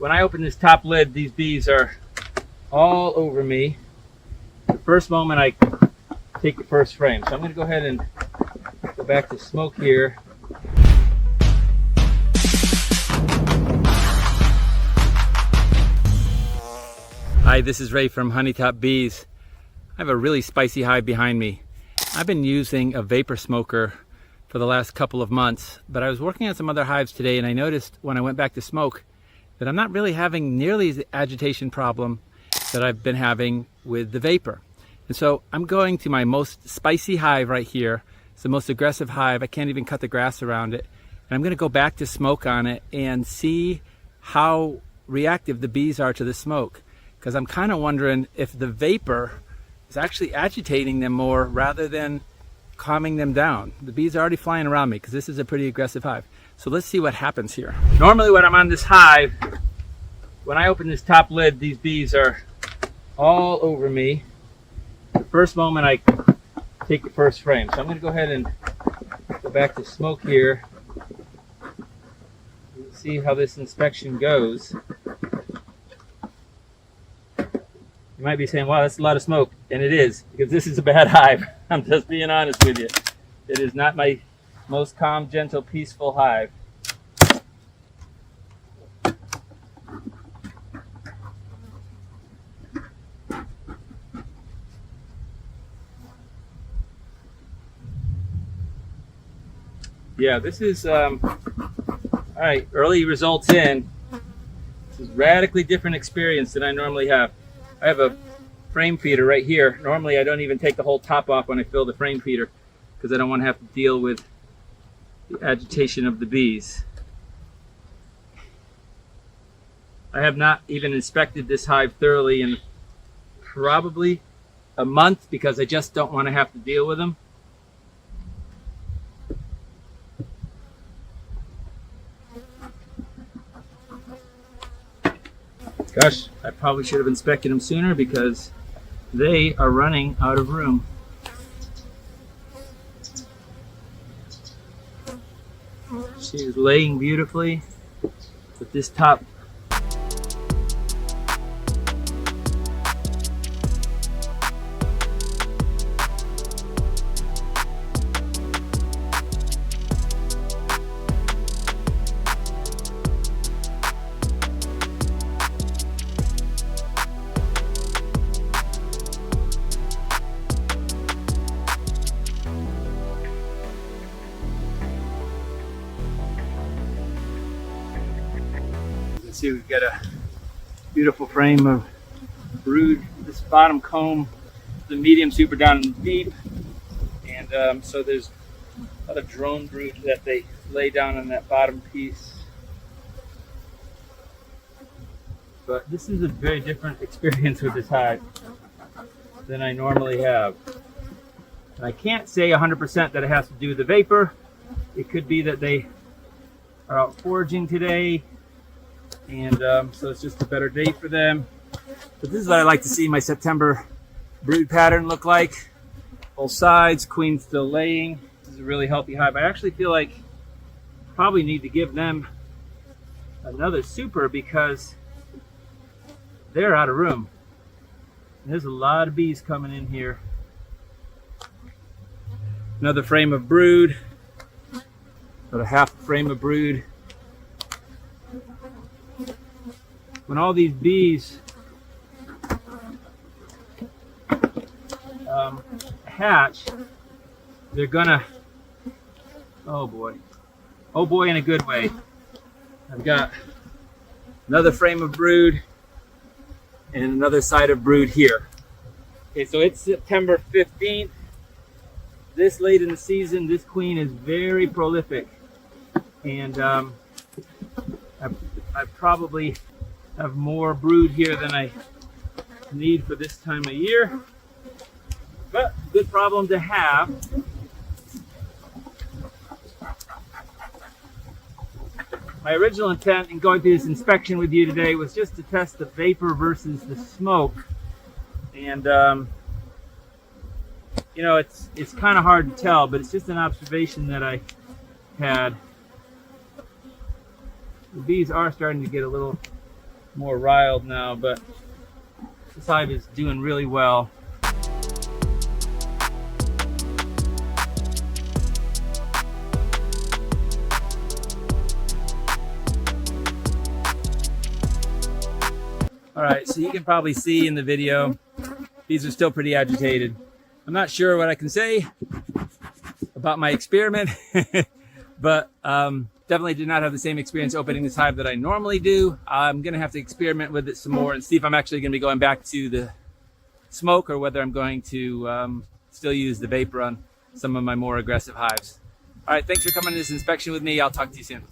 when I open this top lid, these bees are all over me. The first moment I take the first frame. So I'm going to go ahead and go back to smoke here. Hi, this is Ray from Honeytop Bees. I have a really spicy hive behind me. I've been using a vapor smoker for the last couple of months, but I was working on some other hives today and I noticed when I went back to smoke that I'm not really having nearly the agitation problem that I've been having with the vapor. And so I'm going to my most spicy hive right here. It's the most aggressive hive. I can't even cut the grass around it. And I'm going to go back to smoke on it and see how reactive the bees are to the smoke. Because I'm kind of wondering if the vapor is actually agitating them more rather than calming them down. The bees are already flying around me because this is a pretty aggressive hive. So let's see what happens here. Normally when I'm on this hive, when I open this top lid, these bees are all over me. The first moment I take the first frame. So I'm going to go ahead and go back to smoke here. Let's see how this inspection goes. You might be saying, wow, that's a lot of smoke. And it is, because this is a bad hive. I'm just being honest with you. It is not my most calm, gentle, peaceful hive. Yeah, this is, all right, early results in. This is a radically different experience than I normally have. I have a frame feeder right here. Normally I don't even take the whole top off when I fill the frame feeder because I don't want to have to deal with the agitation of the bees. I have not even inspected this hive thoroughly in probably a month because I just don't want to have to deal with them. Gosh, I probably should have inspected them sooner because they are running out of room. She is laying beautifully, but this top see, we've got a beautiful frame of brood. This bottom comb, the medium super down and deep, and so there's a lot of drone brood that they lay down on that bottom piece. But this is a very different experience with this hive than I normally have. And I can't say 100% that it has to do with the vapor. It could be that they are out foraging today, and so it's just a better day for them. But this is what I like to see my September brood pattern look like. Both sides, queen still laying. This is a really healthy hive. I actually feel like I probably need to give them another super because they're out of room. And there's a lot of bees coming in here. Another frame of brood, about a half frame of brood. When all these bees hatch, they're gonna, oh boy in a good way. I've got another frame of brood and another side of brood here. Okay, so it's September 15th. This late in the season, this queen is very prolific, and I probably have more brood here than I need for this time of year, but good problem to have. My original intent in going through this inspection with you today was just to test the vapor versus the smoke, and you know, it's kind of hard to tell, but it's just an observation that I had. The bees are starting to get a little more riled now, but this hive is doing really well. All right, so you can probably see in the video, bees are still pretty agitated. I'm not sure what I can say about my experiment, but definitely did not have the same experience opening this hive that I normally do. I'm gonna have to experiment with it some more and see if I'm actually gonna be going back to the smoke or whether I'm going to still use the vapor on some of my more aggressive hives. All right, thanks for coming to this inspection with me. I'll talk to you soon.